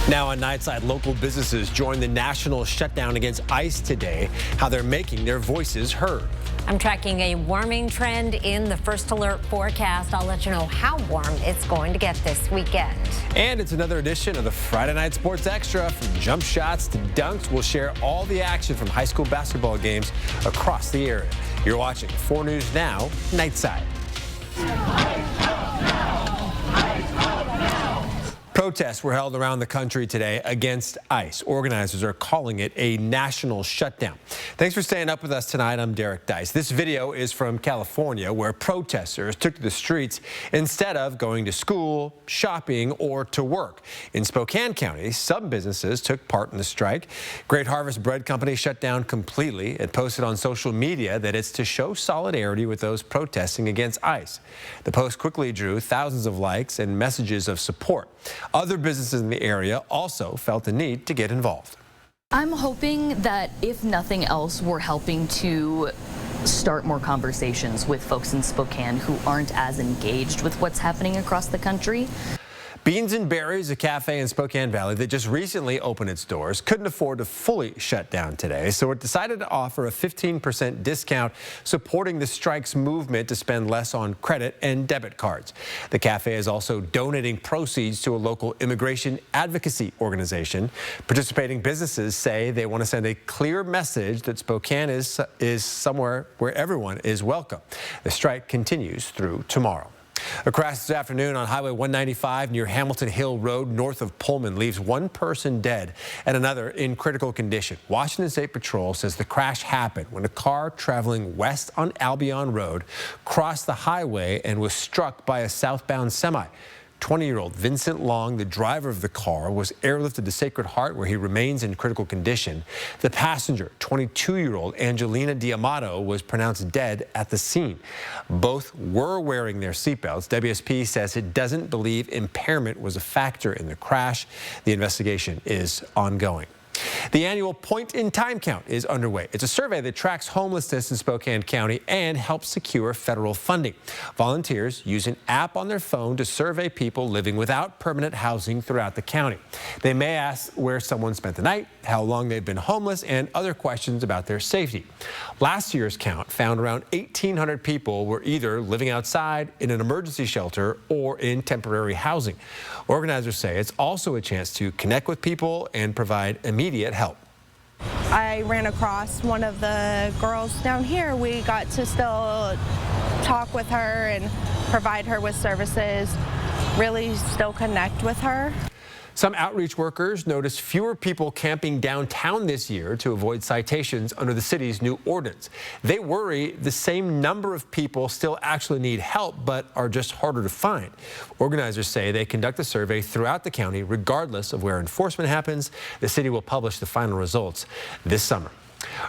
Now on Nightside, local businesses join the national shutdown against ice today, how they're making their voices heard. I'm tracking a warming trend in the first alert forecast. I'll let you know how warm it's going to get this weekend. And it's another edition of the Friday Night Sports Extra. From jump shots to dunks, we'll share all the action from high school basketball games across the area. You're watching 4 News Now, Nightside. Protests were held around the country today against ice. Organizers are calling it a national shutdown. Thanks for staying up with us tonight. I'm Derek Dice. This video is from California, where protesters took to the streets instead of going to school, shopping, or to work. In Spokane County, some businesses took part in the strike. Great Harvest Bread Company shut down completely. It posted on social media that it's to show solidarity with those protesting against ice. The post quickly drew thousands of likes and messages of support. Other businesses in the area also felt the need to get involved. I'm hoping that, if nothing else, we're helping to start more conversations with folks in Spokane who aren't as engaged with what's happening across the country. Beans and Berries, a cafe in Spokane Valley that just recently opened its doors, couldn't afford to fully shut down today, so it decided to offer a 15% discount, supporting the strike's movement to spend less on credit and debit cards. The cafe is also donating proceeds to a local immigration advocacy organization. Participating businesses say they want to send a clear message that Spokane is somewhere where everyone is welcome. The strike continues through tomorrow. A crash this afternoon on Highway 195 near Hamilton Hill Road north of Pullman leaves one person dead and another in critical condition. Washington State Patrol says the crash happened when a car traveling west on Albion Road crossed the highway and was struck by a southbound semi. 20-year-old Vincent Long, the driver of the car, was airlifted to Sacred Heart, where he remains in critical condition. The passenger, 22-year-old Angelina D'Amato, was pronounced dead at the scene. Both were wearing their seatbelts. WSP says it doesn't believe impairment was a factor in the crash. The investigation is ongoing. The annual Point in Time Count is underway. It's a survey that tracks homelessness in Spokane County and helps secure federal funding. Volunteers use an app on their phone to survey people living without permanent housing throughout the county. They may ask where someone spent the night, how long they've been homeless, and other questions about their safety. Last year's count found around 1,800 people were either living outside, in an emergency shelter, or in temporary housing. Organizers say it's also a chance to connect with people and provide immediate help. I ran across one of the girls down here. We got to still talk with her and provide her with services, really still connect with her. Some outreach workers noticed fewer people camping downtown this year to avoid citations under the city's new ordinance. They worry the same number of people still actually need help, but are just harder to find. Organizers say they conduct the survey throughout the county, regardless of where enforcement happens. The city will publish the final results this summer.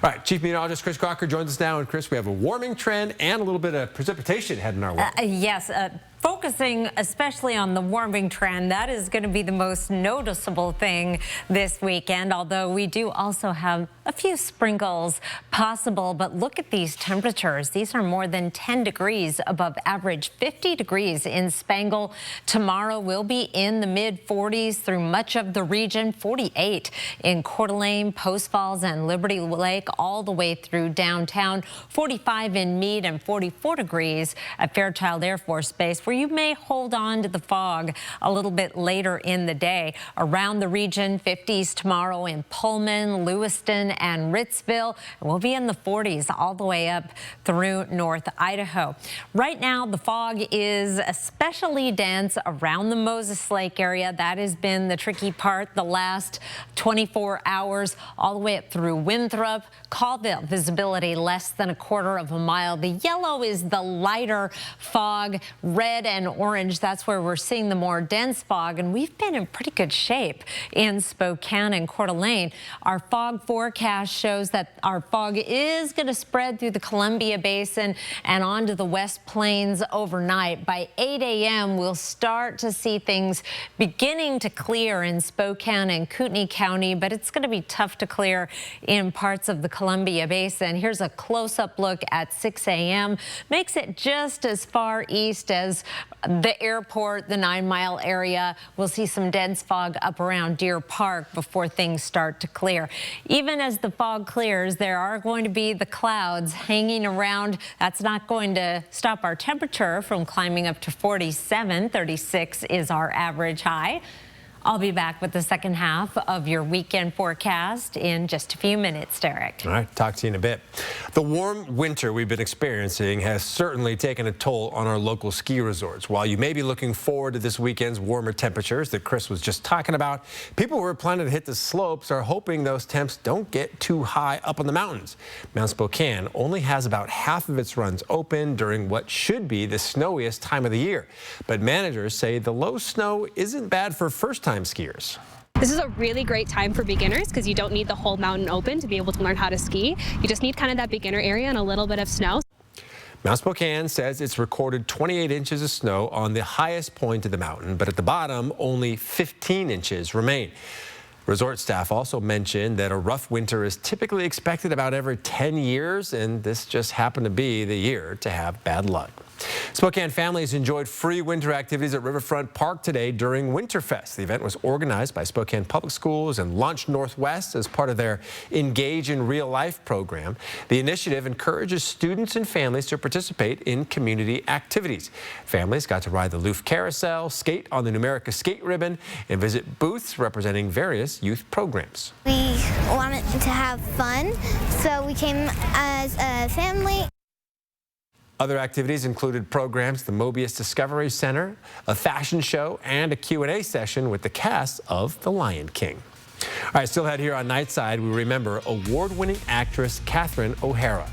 All right, Chief Meteorologist Chris Crocker joins us now. And Chris, we have a warming trend and a little bit of precipitation heading our way. Yes. Focusing especially on the warming trend, that is going to be the most noticeable thing this weekend, although we do also have a few sprinkles possible. But look at these temperatures. These are more than 10 degrees above average. 50 degrees in Spangle. Tomorrow will be in the mid-40s through much of the region. 48 in Coeur d'Alene, Post Falls, and Liberty Lake, all the way through downtown. 45 in Meade and 44 degrees at Fairchild Air Force Base, where you may hold on to the fog a little bit later in the day. Around the region, 50s tomorrow in Pullman, Lewiston, and Ritzville. We'll be in the 40s all the way up through North Idaho. Right now, the fog is especially dense around the Moses Lake area. That has been the tricky part the last 24 hours, all the way up through Winthrop, Colville. Visibility less than a quarter of a mile. The yellow is the lighter fog. Red and orange, that's where we're seeing the more dense fog, and we've been in pretty good shape in Spokane and Coeur d'Alene. Our fog forecast shows that our fog is going to spread through the Columbia Basin and onto the West Plains overnight. By 8 a.m., we'll start to see things beginning to clear in Spokane and Kootenai County, but it's going to be tough to clear in parts of the Columbia Basin. Here's a close-up look at 6 a.m. Makes it just as far east as The airport, the 9 Mile area, we'll see some dense fog up around Deer Park before things start to clear. Even as the fog clears, there are going to be the clouds hanging around. That's not going to stop our temperature from climbing up to 47. 36 is our average high. I'll be back with the second half of your weekend forecast in just a few minutes, Derek. All right, talk to you in a bit. The warm winter we've been experiencing has certainly taken a toll on our local ski resorts. While you may be looking forward to this weekend's warmer temperatures that Chris was just talking about, people who are planning to hit the slopes are hoping those temps don't get too high up on the mountains. Mount Spokane only has about half of its runs open during what should be the snowiest time of the year. But managers say the low snow isn't bad for first-time skiers. This is a really great time for beginners because you don't need the whole mountain open to be able to learn how to ski. You just need kind of that beginner area and a little bit of snow. Mount Spokane says it's recorded 28 inches of snow on the highest point of the mountain, but at the bottom, only 15 inches remain. Resort staff also mentioned that a rough winter is typically expected about every 10 years, and this just happened to be the year to have bad luck. Spokane families enjoyed free winter activities at Riverfront Park today during Winterfest. The event was organized by Spokane Public Schools and Launch Northwest as part of their Engage in Real Life program. The initiative encourages students and families to participate in community activities. Families got to ride the Loof Carousel, skate on the Numerica skate ribbon, and visit booths representing various youth programs. We wanted to have fun, so we came as a family. Other activities included programs at the Mobius Discovery Center, a fashion show, and a Q&A session with the cast of The Lion King. All right, still ahead here on Nightside, we remember award-winning actress Catherine O'Hara.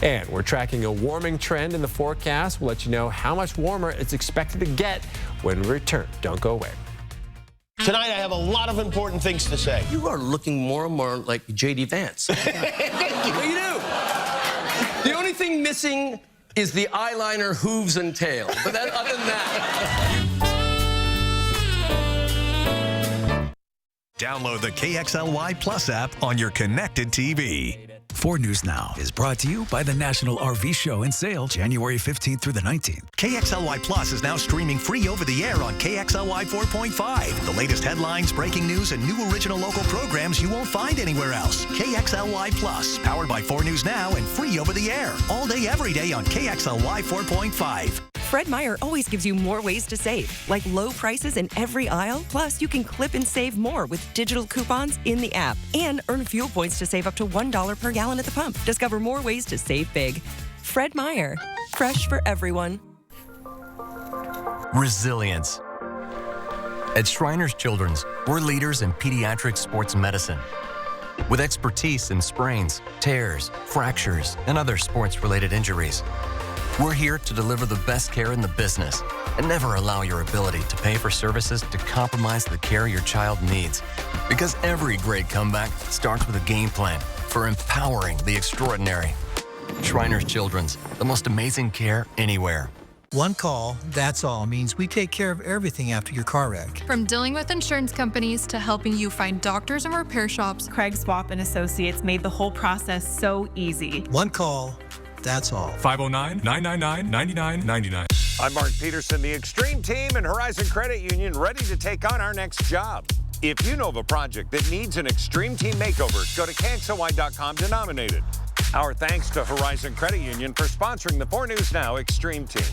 And we're tracking a warming trend in the forecast. We'll let you know how much warmer it's expected to get when we return. Don't go away. Tonight, I have a lot of important things to say. You are looking more and more like J.D. Vance. Thank you. You do. The only thing missing is the eyeliner, hooves, and tail. But that, other than that... Download the KXLY Plus app on your connected TV. 4 News Now is brought to you by the National RV Show and Sale, January 15th through the 19th. KXLY Plus is now streaming free over the air on KXLY 4.5. The latest headlines, breaking news, and new original local programs you won't find anywhere else. KXLY Plus, powered by 4 News Now and free over the air. All day, every day on KXLY 4.5. Fred Meyer always gives you more ways to save, like low prices in every aisle. Plus, you can clip and save more with digital coupons in the app and earn fuel points to save up to $1 per gallon at the pump. Discover more ways to save big. Fred Meyer, fresh for everyone. Resilience. At Shriners Children's, we're leaders in pediatric sports medicine. With expertise in sprains, tears, fractures, and other sports-related injuries. We're here to deliver the best care in the business and never allow your ability to pay for services to compromise the care your child needs. Because every great comeback starts with a game plan for empowering the extraordinary. Shriners Children's, the most amazing care anywhere. One call, that's all, means we take care of everything after your car wreck. From dealing with insurance companies to helping you find doctors and repair shops, Craig Swap and Associates made the whole process so easy. One call, that's all. 509-999-9999. I'm Mark Peterson, the Extreme Team and Horizon Credit Union, ready to take on our next job. If you know of a project that needs an Extreme Team makeover, go to KXLY.com to nominate it. Our thanks to Horizon Credit Union for sponsoring the 4 News Now Extreme Team.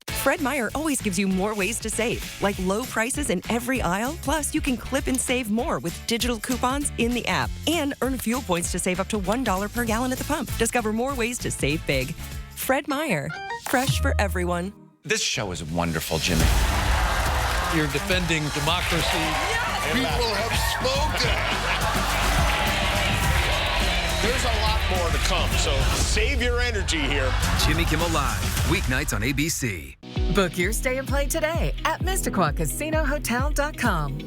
Fred Meyer always gives you more ways to save, like low prices in every aisle. Plus, you can clip and save more with digital coupons in the app and earn fuel points to save up to $1 per gallon at the pump. Discover more ways to save big. Fred Meyer, fresh for everyone. This show is wonderful, Jimmy. You're defending democracy. Yes. People have spoken. There's a lot more to come, so save your energy here. Jimmy Kimmel Live, weeknights on ABC. Book your stay and play today at MissaquaCasinoHotel.com.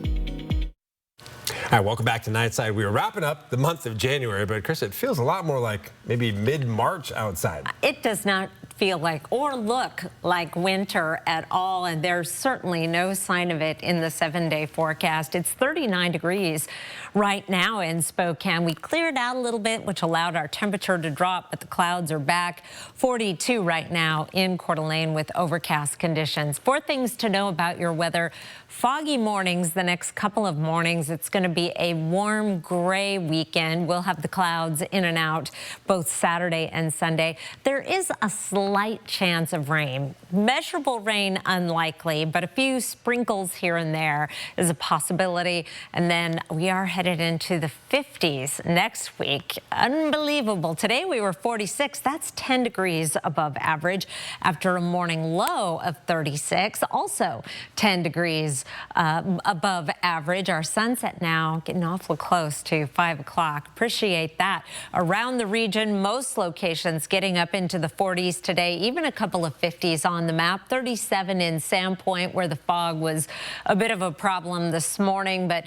All right, welcome back to Nightside. We are wrapping up the month of January, but Chris, it feels a lot more like maybe mid-March outside. It does not feel like or look like winter at all, and there's certainly no sign of it in the 7-day forecast. It's 39 degrees right now in Spokane. We cleared out a little bit, which allowed our temperature to drop, but the clouds are back. 42 right now in Coeur d'Alene with overcast conditions. 4 things to know about your weather. Foggy mornings the next couple of mornings. It's going to be a warm gray weekend. We'll have the clouds in and out both Saturday and Sunday. There is a slight chance of rain. Measurable rain unlikely, but a few sprinkles here and there is a possibility. And then we are headed into the 50s next week. Unbelievable. Today we were 46. That's 10 degrees above average after a morning low of 36. Also 10 degrees above average. Our sunset now getting awful close to 5 o'clock. Appreciate that. Around the region, most locations getting up into the 40s today, even a couple of 50s on the map. 37 in Sandpoint, where the fog was a bit of a problem this morning, but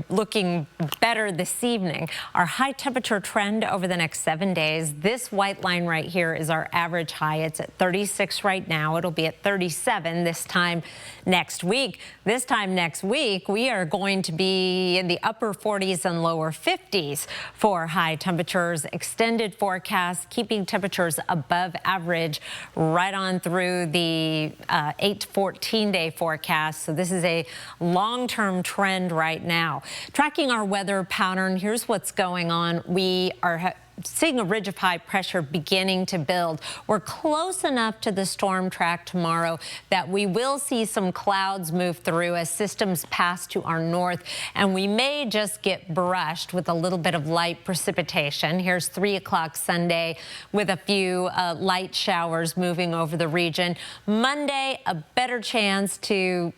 looking better this evening. Our high temperature trend over the next 7 days. This white line right here is our average high. It's at 36 right now. It'll be at 37 this time next week. This time next week, we are going to be in the upper 40s and lower 50s for high temperatures. Extended forecast, keeping temperatures above average right on through the 8 to 14-day forecast. So this is a long-term trend right now. Tracking our weather pattern, here's what's going on. We are seeing a ridge of high pressure beginning to build. We're close enough to the storm track tomorrow that we will see some clouds move through as systems pass to our north, and we may just get brushed with a little bit of light precipitation. Here's 3 o'clock Sunday with a few light showers moving over the region. Monday, a better chance to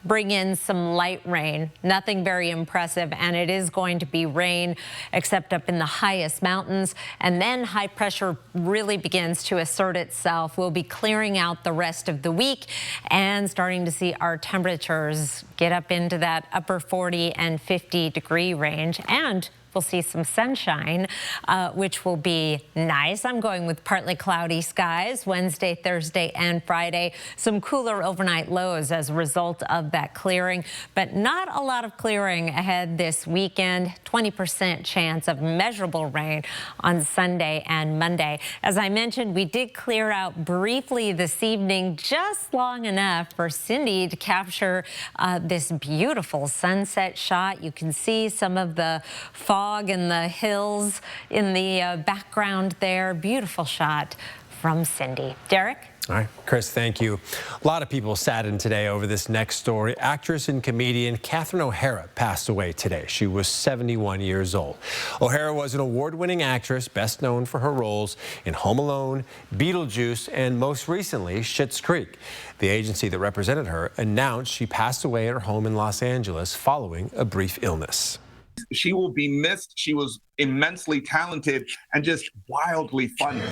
bring in some light rain. Nothing very impressive, and it is going to be rain except up in the highest mountains. And then high pressure really begins to assert itself. We'll be clearing out the rest of the week and starting to see our temperatures get up into that upper 40 and 50 degree range. And we'll see some sunshine, which will be nice. I'm going with partly cloudy skies Wednesday, Thursday, and Friday. Some cooler overnight lows as a result of that clearing, but not a lot of clearing ahead this weekend. 20% chance of measurable rain on Sunday and Monday. As I mentioned, we did clear out briefly this evening, just long enough for Cindy to capture this beautiful sunset shot. You can see some of the fog in the hills in the background there. Beautiful shot from Cindy. Derek? All right, Chris, thank you. A lot of people saddened today over this next story. Actress and comedian Catherine O'Hara passed away today. She was 71 years old. O'Hara was an award-winning actress, best known for her roles in Home Alone, Beetlejuice, and most recently, Schitt's Creek. The agency that represented her announced she passed away at her home in Los Angeles following a brief illness. She will be missed. She was immensely talented and just wildly funny.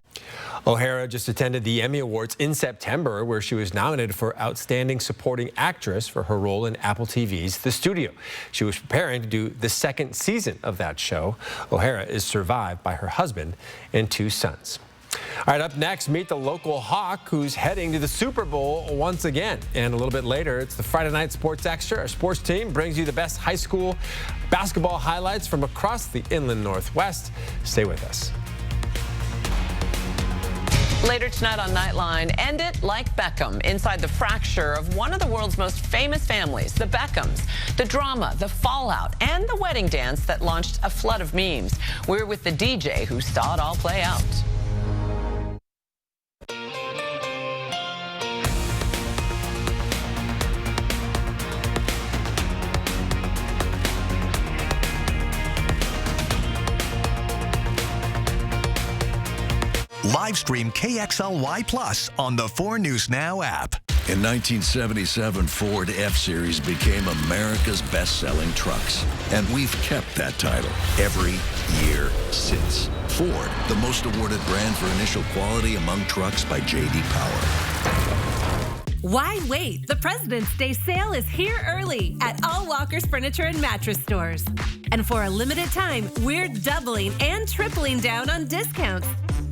O'Hara just attended the Emmy Awards in September, where she was nominated for Outstanding Supporting Actress for her role in Apple TV's The Studio. She was preparing to do the second season of that show. O'Hara is survived by her husband and 2 sons. All right, up next, meet the local Hawk who's heading to the Super Bowl once again. And a little bit later, it's the Friday Night Sports Extra. Our sports team brings you the best high school basketball highlights from across the Inland Northwest. Stay with us. Later tonight on Nightline, end it like Beckham, inside the fracture of one of the world's most famous families, the Beckhams. The drama, the fallout, and the wedding dance that launched a flood of memes. We're with the DJ who saw it all play out. Live stream KXLY Plus on the 4 News Now app. In 1977, Ford F-Series became America's best-selling trucks. And we've kept that title every year since. Ford, the most awarded brand for initial quality among trucks by J.D. Power. Why wait? The President's Day sale is here early at all Walker's Furniture and Mattress stores. And for a limited time, we're doubling and tripling down on discounts.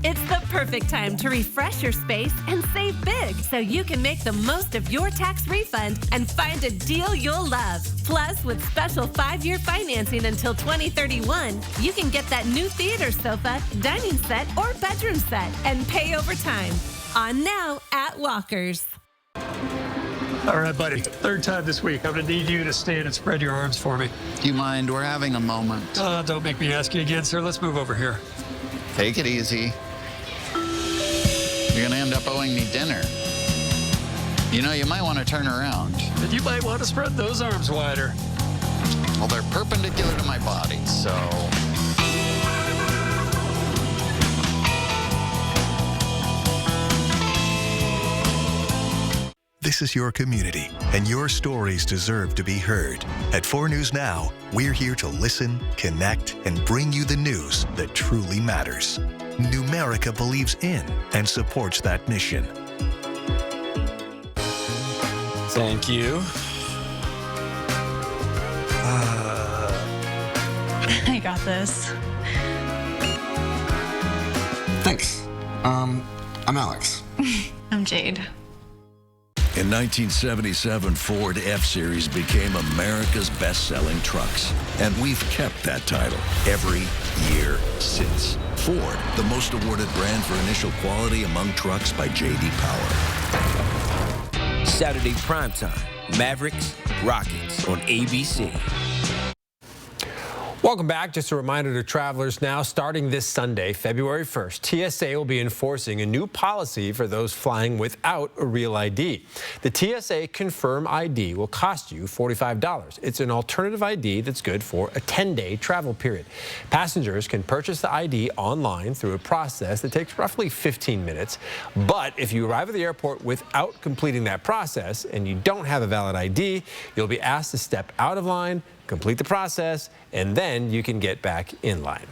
It's the perfect time to refresh your space and save big so you can make the most of your tax refund and find a deal you'll love. Plus, with special 5-year financing until 2031, you can get that new theater sofa, dining set, or bedroom set and pay over time. On now at Walker's. All right, buddy. Third time this week. I'm going to need you to stand and spread your arms for me. Do you mind? We're having a moment. Don't make me ask you again, sir. Let's move over here. Take it easy. You're going to end up owing me dinner. You know, you might want to turn around. And you might want to spread those arms wider. Well, they're perpendicular to my body, so... This is your community, and your stories deserve to be heard. At 4 News Now, we're here to listen, connect, and bring you the news that truly matters. Numerica believes in and supports that mission. Thank you. I got this. Thanks. I'm Alex. I'm Jade. In 1977, Ford F-Series became America's best-selling trucks. And we've kept that title every year since. Ford, the most awarded brand for initial quality among trucks by J.D. Power. Saturday primetime, Mavericks, Rockets on ABC. Welcome back. Just a reminder to travelers now, starting this Sunday, February 1st, TSA will be enforcing a new policy for those flying without a real ID. The TSA Confirm ID will cost you $45. It's an alternative ID that's good for a 10-day travel period. Passengers can purchase the ID online through a process that takes roughly 15 minutes. But if you arrive at the airport without completing that process and you don't have a valid ID, you'll be asked to step out of line, complete the process, and then you can get back in line.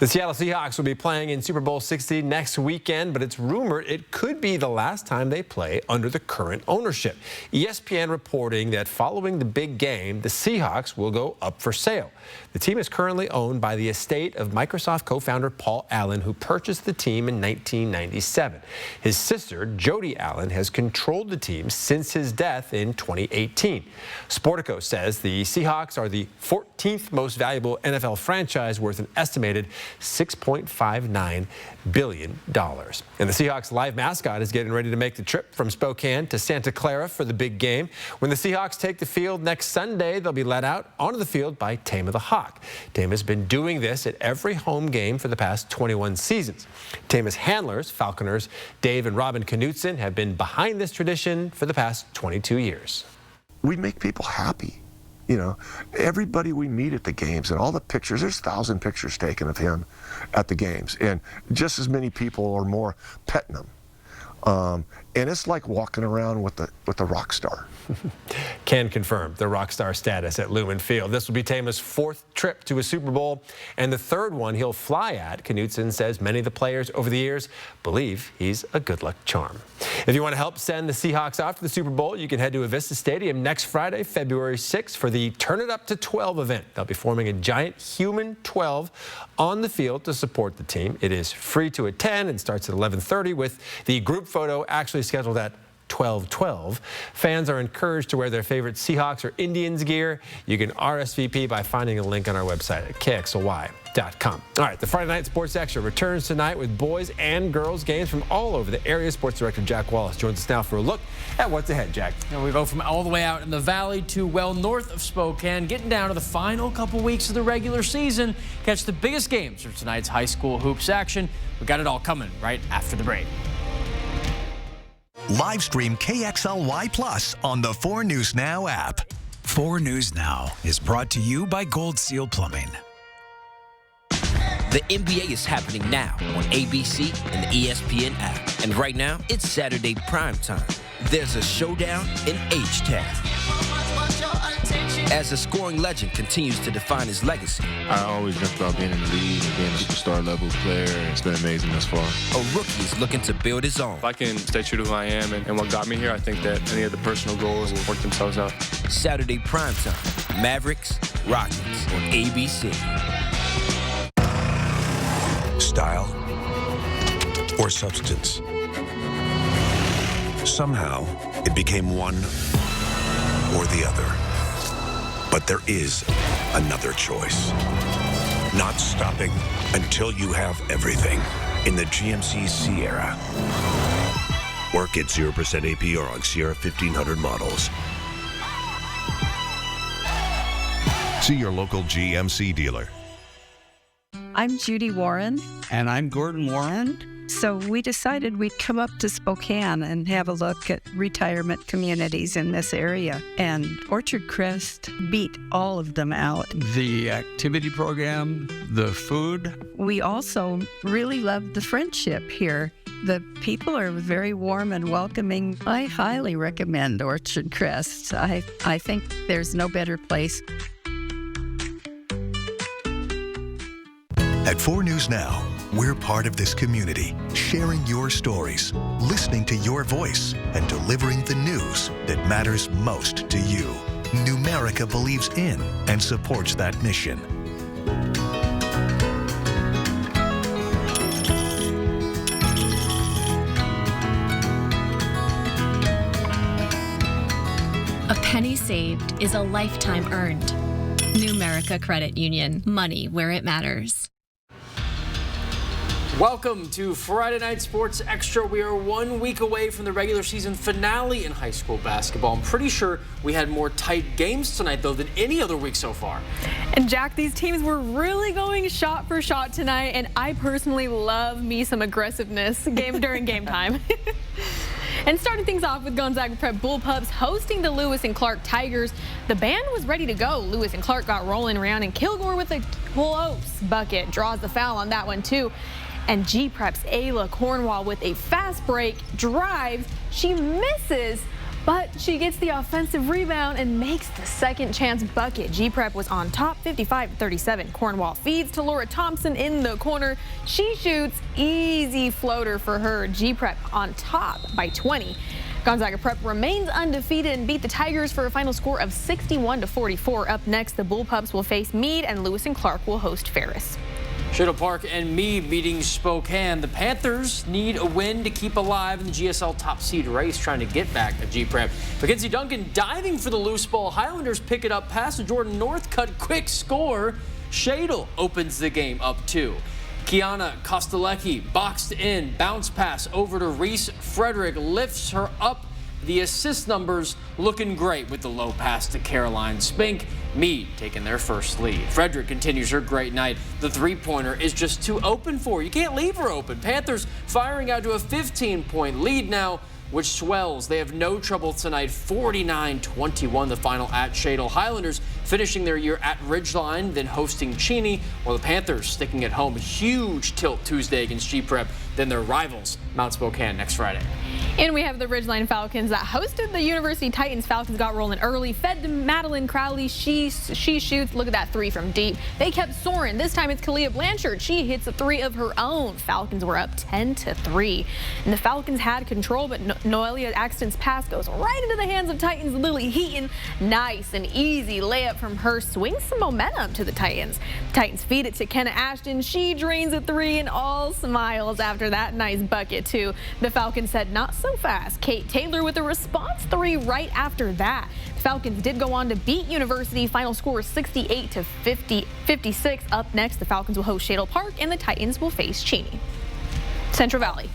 The Seattle Seahawks will be playing in Super Bowl 60 next weekend, but it's rumored it could be the last time they play under the current ownership. ESPN reporting that following the big game, the Seahawks will go up for sale. The team is currently owned by the estate of Microsoft co-founder Paul Allen, who purchased the team in 1997. His sister, Jody Allen, has controlled the team since his death in 2018. Sportico says the Seahawks are the 14th most valuable NFL franchise, worth an estimated $6.59 billion. And the Seahawks live mascot is getting ready to make the trip from Spokane to Santa Clara for the big game. When the Seahawks take the field next Sunday, they'll be let out onto the field by Tame the Hawk. Tame has been doing this at every home game for the past 21 seasons. Tame's handlers, Falconers Dave and Robin Knutson, have been behind this tradition for the past 22 years. We make people happy. You know, everybody we meet at the games and all the pictures, there's 1,000 pictures taken of him at the games, and just as many people or more petting him. And it's like walking around with the rock star. Can confirm the rock star status at Lumen Field. This will be Tama's 4th trip to a Super Bowl and the 3rd one he'll fly at. Knutson says many of the players over the years believe he's a good luck charm. If you want to help send the Seahawks off to the Super Bowl, you can head to Avista Stadium next Friday, February 6th, for the Turn It Up to 12 event. They'll be forming a giant human 12 on the field to support the team. It is free to attend and starts at 11:30 with the group photo actually scheduled at 12:12. Fans are encouraged to wear their favorite Seahawks or Indians gear. You can RSVP by finding a link on our website at KXLY.com. All right, the Friday Night Sports Extra returns tonight with boys and girls games from all over the area. Sports Director Jack Wallace joins us now for a look at what's ahead, Jack. And we go from all the way out in the valley to well north of Spokane, getting down to the final couple weeks of the regular season. Catch the biggest games from tonight's high school hoops action. We got it all coming right after the break. Live stream KXLY Plus on the 4 News Now app. 4 News Now is brought to you by Gold Seal Plumbing. The NBA is happening now on ABC and the ESPN app. And right now, it's Saturday primetime. There's a showdown in H-Town as the scoring legend continues to define his legacy. I always dreamt about being in the league and being a superstar level player. It's been amazing thus far. A rookie is looking to build his own. If I can stay true to who I am and what got me here, I think that any of the personal goals will work themselves out. Saturday primetime, Mavericks, Rockets on ABC. Style, or substance. Somehow, it became one or the other. But there is another choice. Not stopping until you have everything in the GMC Sierra. Work at 0% APR on Sierra 1500 models. See your local GMC dealer. I'm Judy Warren. And I'm Gordon Warren. So we decided we'd come up to Spokane and have a look at retirement communities in this area. And Orchard Crest beat all of them out. The activity program, the food. We also really loved the friendship here. The people are very warm and welcoming. I highly recommend Orchard Crest. I think there's no better place. At 4 News Now, we're part of this community, sharing your stories, listening to your voice, and delivering the news that matters most to you. Numerica believes in and supports that mission. A penny saved is a lifetime earned. Numerica Credit Union. Money where it matters. Welcome to Friday Night Sports Extra. We are 1 week away from the regular season finale in high school basketball. I'm pretty sure we had more tight games tonight, though, than any other week so far. And Jack, these teams were really going shot for shot tonight, and I personally love me some aggressiveness during game time. And starting things off with Gonzaga Prep Bullpups hosting the Lewis and Clark Tigers. The band was ready to go. Lewis and Clark got rolling around, and Kilgore with a close bucket draws the foul on that one, too. And G-Prep's Ayla Cornwall with a fast break, drives, she misses, but she gets the offensive rebound and makes the second chance bucket. G-Prep was on top 55-37. Cornwall feeds to Laura Thompson in the corner. She shoots, easy floater for her. G-Prep on top by 20. Gonzaga Prep remains undefeated and beat the Tigers for a final score of 61-44. Up next, the Bullpups will face Meade, and Lewis and Clark will host Ferris. Shuttle Park and Meade meeting Spokane. The Panthers need a win to keep alive in the GSL top seed race, trying to get back at G-Prep. Mackenzie Duncan diving for the loose ball. Highlanders pick it up past Jordan Northcutt. Quick score. Shadle opens the game up 2. Kiana Kostelecki boxed in. Bounce pass over to Reese Frederick. Lifts her up. The assist numbers looking great with the low pass to Caroline Spink. Meade taking their first lead. Frederick continues her great night. The three-pointer is just too open for her. You can't leave her open. Panthers firing out to a 15-point lead now, which swells. They have no trouble tonight. 49-21 the final at Shadle. Highlanders finishing their year at Ridgeline, then hosting Cheney, while the Panthers sticking at home. A huge tilt Tuesday against G-Prep, then their rivals, Mount Spokane, next Friday. And we have the Ridgeline Falcons that hosted the University Titans. Falcons got rolling early, fed to Madeline Crowley. She shoots. Look at that three from deep. They kept soaring. This time it's Kalia Blanchard. She hits a three of her own. Falcons were up 10-3. And the Falcons had control, but Noelia Axton's pass goes right into the hands of Titans' Lily Heaton. Nice and easy layup from her. Swings some momentum to the Titans. Titans feed it to Kenna Ashton. She drains a three and all smiles after that nice bucket, too. The Falcons said not so fast. Kate Taylor with a response three right after that. The Falcons did go on to beat University. Final score 68-56. Up next, the Falcons will host Shadle Park, and the Titans will face Cheney. Central Valley.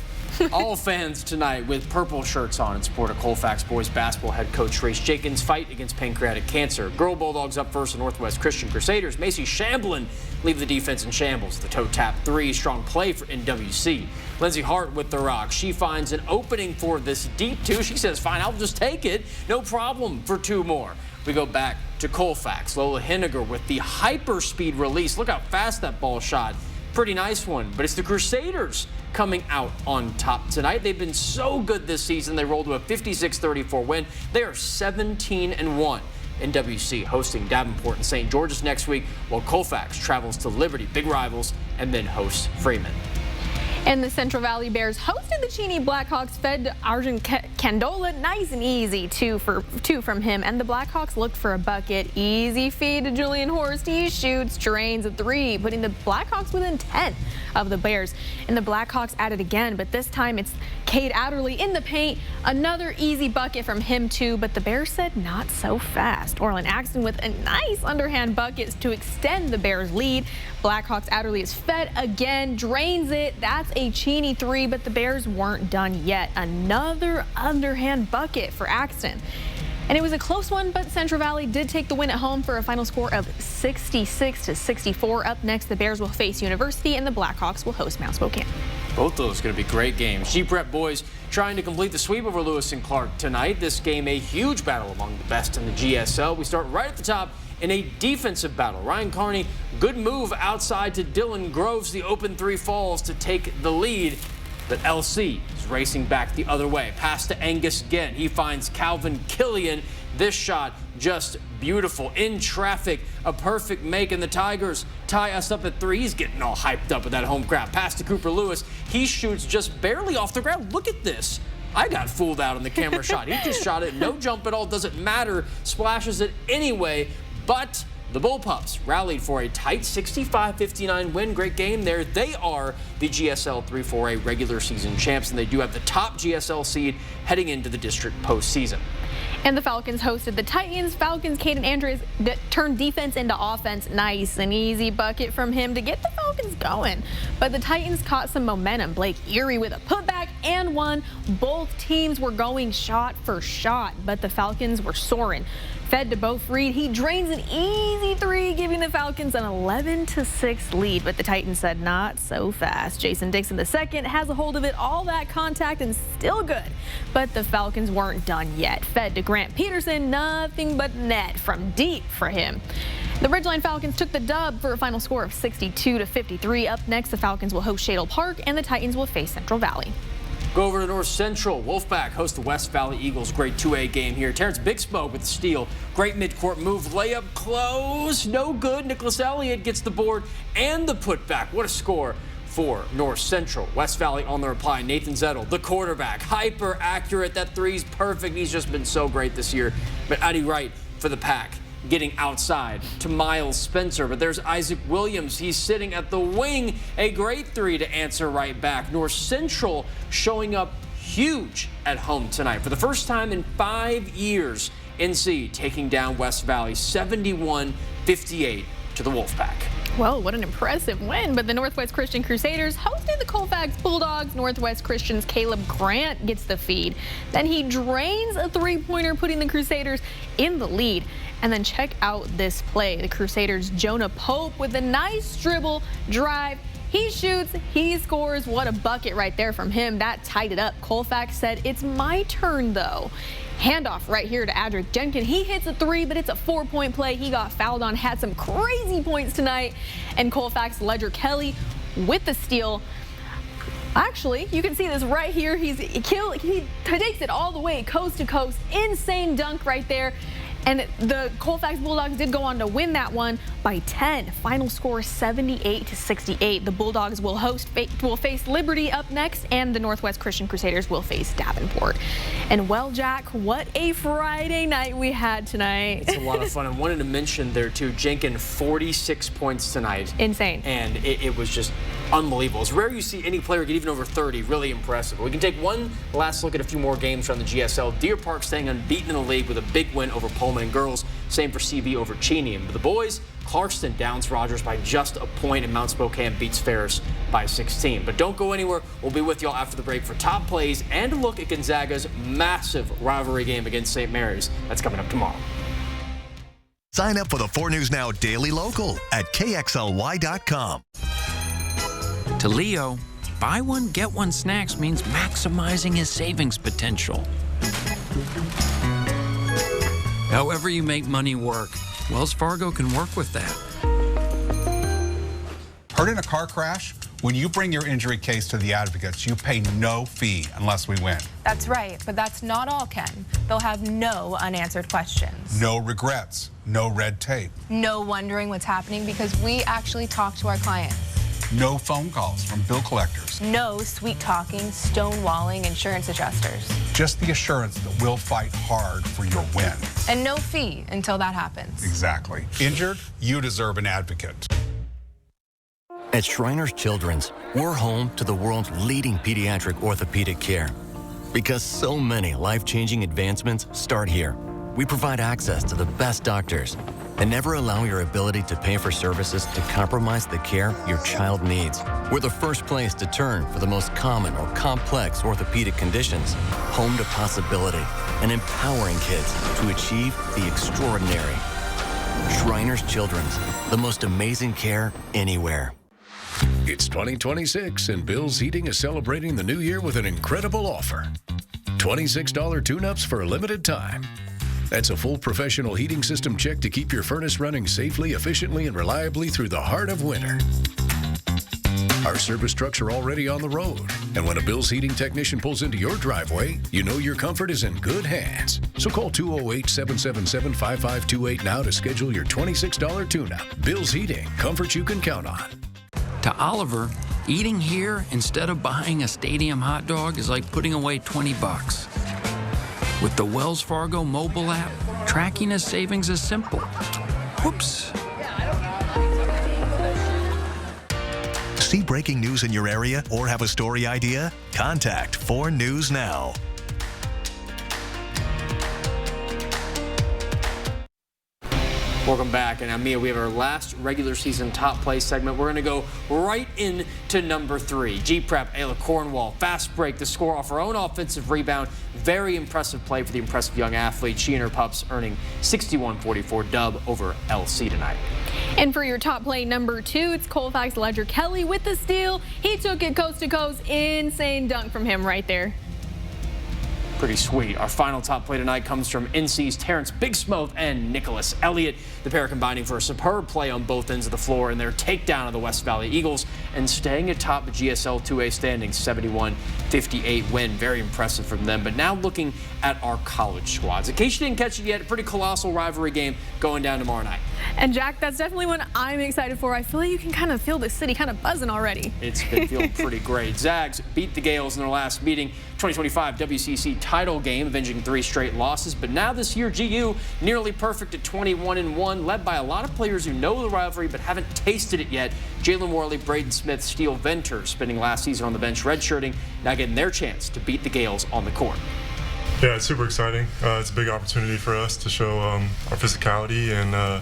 All fans tonight with purple shirts on in support of Colfax boys basketball head coach Trace Jenkins' fight against pancreatic cancer. Girl Bulldogs up first in Northwest Christian Crusaders. Macy Shamblin leave the defense in shambles. The toe tap three, strong play for NWC. Lindsay Hart with the rock. She finds an opening for this deep two. She says, fine, I'll just take it. No problem for two more. We go back to Colfax. Lola Henniger with the hyper speed release. Look how fast that ball shot. Pretty nice one, but it's the Crusaders coming out on top tonight. They've been so good this season. They rolled to a 56-34 win. They are 17-1. NWC hosting Davenport and St. George's next week, while Colfax travels to Liberty, big rivals, and then hosts Freeman. And the Central Valley Bears hosted the Cheney Blackhawks, fed Arjun Candola nice and easy, two from him. And the Blackhawks looked for a bucket. Easy feed to Julian Horst. He shoots, drains a 3, putting the Blackhawks within 10 of the Bears. And the Blackhawks at it again, but this time it's Cade Adderley in the paint. Another easy bucket from him too, but the Bears said not so fast. Orlin Axton with a nice underhand bucket to extend the Bears lead. Blackhawks Adderley is fed again, drains it. That's a Cheney 3, but the Bears weren't done yet. Another underhand bucket for Axton. And it was a close one, but Central Valley did take the win at home for a final score of 66-64. Up next, the Bears will face University and the Blackhawks will host Mount Spokane. Both those going to be great games. G-Prep boys trying to complete the sweep over Lewis and Clark tonight. This game a huge battle among the best in the GSL. We start right at the top in a defensive battle. Ryan Carney, good move outside to Dylan Groves. The open 3 falls to take the lead. But LC is racing back the other way. Pass to Angus Gent. He finds Calvin Killian. This shot just beautiful. In traffic, a perfect make, and the Tigers tie us up at 3. He's getting all hyped up with that home crowd. Pass to Cooper Lewis. He shoots just barely off the ground. Look at this. I got fooled out on the camera shot. He just shot it. No jump at all. Doesn't matter. Splashes it anyway. But the Bullpups rallied for a tight 65-59 win. Great game there. They are the GSL 3-4A regular season champs, and they do have the top GSL seed heading into the district postseason. And the Falcons hosted the Titans. Falcons, Caden Andrews turned defense into offense. Nice and easy bucket from him to get the Falcons going. But the Titans caught some momentum. Blake Erie with a putback and one. Both teams were going shot for shot, but the Falcons were soaring. Fed to Beau Freed. He drains an easy 3, giving the Falcons an 11-6 lead. But the Titans said not so fast. Jason Dixon II has a hold of it. All that contact and still good. But the Falcons weren't done yet. Fed to Grant Peterson. Nothing but net from deep for him. The Ridgeline Falcons took the dub for a final score of 62-53. Up next, the Falcons will host Shadle Park and the Titans will face Central Valley. Go over to North Central. Wolfpack host the West Valley Eagles. Great 2A game here. Terrence Big Smoke with the steal. Great midcourt move. Layup close. No good. Nicholas Elliott gets the board and the putback. What a score for North Central. West Valley on the reply. Nathan Zettel, the quarterback. Hyper accurate. That 3's perfect. He's just been so great this year. But Eddie Wright for the Pack, getting outside to Miles Spencer. But there's Isaac Williams. He's sitting at the wing. A great 3 to answer right back. North Central showing up huge at home tonight. For the first time in 5 years, NC taking down West Valley 71-58 to the Wolfpack. Well, what an impressive win. But the Northwest Christian Crusaders hosted the Colfax Bulldogs. Northwest Christian's Caleb Grant gets the feed. Then he drains a 3-pointer, putting the Crusaders in the lead. And then check out this play. The Crusaders' Jonah Pope with a nice dribble drive. He shoots, he scores. What a bucket right there from him. That tied it up. Colfax said, "It's my turn, though." Handoff right here to Adric Jenkins. He hits a 3, but it's a 4-point play. He got fouled on, had some crazy points tonight. And Colfax Ledger Kelly with the steal. Actually, you can see this right here. He takes it all the way coast to coast. Insane dunk right there. And the Colfax Bulldogs did go on to win that one by 10. Final score 78-68. The Bulldogs will face Liberty up next, and the Northwest Christian Crusaders will face Davenport. And well, Jack, what a Friday night we had tonight. It's a lot of fun. I wanted to mention there too, Jenkins 46 points tonight. Insane. And it was just unbelievable. It's rare you see any player get even over 30. Really impressive. We can take one last look at a few more games from the GSL. Deer Park staying unbeaten in the league with a big win over Pullman and girls. Same for CV over Cheney. But the boys, Clarkston downs Rogers by just a point, and Mount Spokane beats Ferris by 16. But don't go anywhere. We'll be with y'all after the break for top plays and a look at Gonzaga's massive rivalry game against St. Mary's. That's coming up tomorrow. Sign up for the 4 News Now Daily Local at KXLY.com. To Leo, buy one, get one snacks means maximizing his savings potential. However you make money work, Wells Fargo can work with that. Hurt in a car crash? When you bring your injury case to the advocates, you pay no fee unless we win. That's right, but that's not all, Ken. They'll have no unanswered questions. No regrets, no red tape. No wondering what's happening because we actually talk to our clients. No phone calls from bill collectors. No sweet-talking, stonewalling insurance adjusters. Just the assurance that we'll fight hard for your win. And no fee until that happens. Exactly. Injured? You deserve an advocate. At Shriners Children's, we're home to the world's leading pediatric orthopedic care. Because so many life-changing advancements start here. We provide access to the best doctors and never allow your ability to pay for services to compromise the care your child needs. We're the first place to turn for the most common or complex orthopedic conditions, home to possibility, and empowering kids to achieve the extraordinary. Shriners Children's, the most amazing care anywhere. It's 2026, and Bill's Heating is celebrating the new year with an incredible offer. $26 tune-ups for a limited time. That's a full professional heating system check to keep your furnace running safely, efficiently, and reliably through the heart of winter. Our service trucks are already on the road, and when a Bill's Heating technician pulls into your driveway, you know your comfort is in good hands. So call 208-777-5528 now to schedule your $26 tune-up. Bill's Heating, comfort you can count on. To Oliver, eating here instead of buying a stadium hot dog is like putting away $20. With the Wells Fargo mobile app, tracking his savings is simple. Whoops. See breaking news in your area or have a story idea? Contact 4 News Now. Welcome back, and Mia, we have our last regular season top play segment. We're going to go right into number 3. G-Prep, Ayla Cornwall, fast break, the score off her own offensive rebound. Very impressive play for the impressive young athlete. She and her pups earning 61-44 dub over LC tonight. And for your top play number 2, it's Colfax Ledger Kelly with the steal. He took it coast to coast. Insane dunk from him right there. Pretty sweet. Our final top play tonight comes from NC's Terrence Big Smoke and Nicholas Elliott. The pair combining for a superb play on both ends of the floor in their takedown of the West Valley Eagles and staying atop the GSL 2A standings, 71-58 win. Very impressive from them. But now looking at our college squads. In case you didn't catch it yet, a pretty colossal rivalry game going down tomorrow night. And Jack, that's definitely one I'm excited for. I feel like you can kind of feel the city kind of buzzing already. It's been feeling pretty great. Zags beat the Gales in their last meeting, 2025 WCC title game, avenging 3 straight losses. But now this year, GU nearly perfect at 21-1, led by a lot of players who know the rivalry but haven't tasted it yet. Jalen Worley, Braden Smith, Steele Venter, spending last season on the bench redshirting, now getting their chance to beat the Gales on the court. Yeah, it's super exciting. It's a big opportunity for us to show our physicality and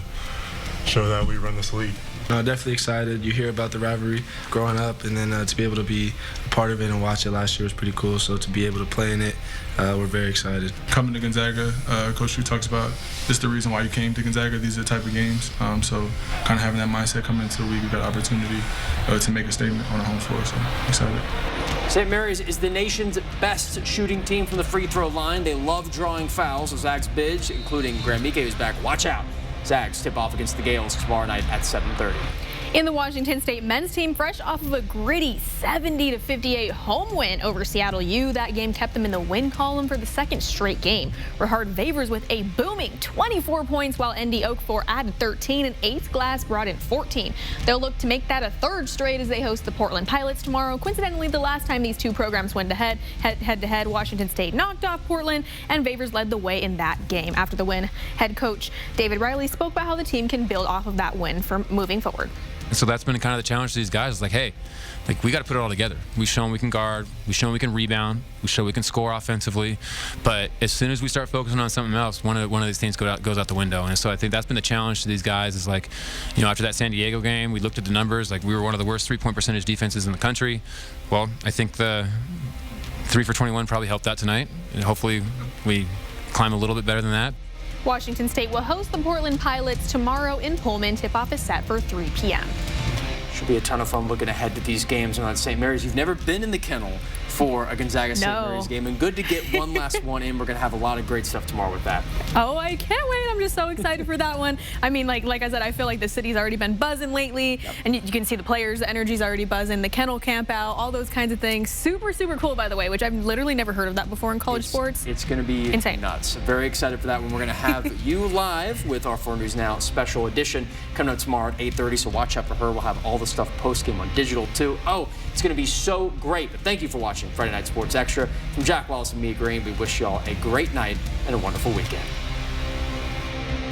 show that we run this league. Definitely excited. You hear about the rivalry growing up, and then to be able to be a part of it and watch it last year was pretty cool. So to be able to play in it, we're very excited. Coming to Gonzaga, Coach Drew talks about this is the reason why you came to Gonzaga. These are the type of games. So kind of having that mindset coming into the league, we got an opportunity to make a statement on our home floor. So excited. St. Mary's is the nation's best shooting team from the free throw line. They love drawing fouls. So Zags Bidge, including Graham Mike, who's back. Watch out. Zags tip off against the Gales tomorrow night at 7:30. In the Washington State men's team, fresh off of a gritty 70-58 home win over Seattle U, that game kept them in the win column for the second straight game. Rahard Vavers with a booming 24 points, while ND Okafor added 13 and Ace Glass brought in 14. They'll look to make that a third straight as they host the Portland Pilots tomorrow. Coincidentally, the last time these two programs went head-to-head, Washington State knocked off Portland, and Vavers led the way in that game. After the win, head coach David Riley spoke about how the team can build off of that win for moving forward. And so that's been kind of the challenge to these guys. It's like, hey, we got to put it all together. We've shown we can guard. We've shown we can rebound. We show we can score offensively. But as soon as we start focusing on something else, one of these things goes out the window. And so I think that's been the challenge to these guys is like, after that San Diego game, we looked at the numbers. Like, we were one of the worst three-point percentage defenses in the country. Well, I think the 3 for 21 probably helped that tonight. And hopefully we climb a little bit better than that. Washington State will host the Portland Pilots tomorrow in Pullman. Tip-off is set for 3 p.m. Should be a ton of fun looking ahead to these games on St. Mary's. You've never been in the kennel for a Gonzaga St. Mary's game. And good to get one last one in. We're going to have a lot of great stuff tomorrow with that. Oh, I can't wait. I'm just so excited for that one. I mean, like I said, I feel like the city's already been buzzing lately. Yep. And you can see the players, the energy's already buzzing, the kennel camp out, all those kinds of things. Super, super cool, by the way, which I've literally never heard of that before in college sports. It's going to be insane. Nuts. Very excited for that one. We're going to have you live with our 4 News Now special edition coming out tomorrow at 8:30. So watch out for her. We'll have all the stuff post-game on digital, too. Oh, it's going to be so great. But thank you for watching Friday Night Sports Extra. From Jack Wallace and Mia Green, we wish you all a great night and a wonderful weekend.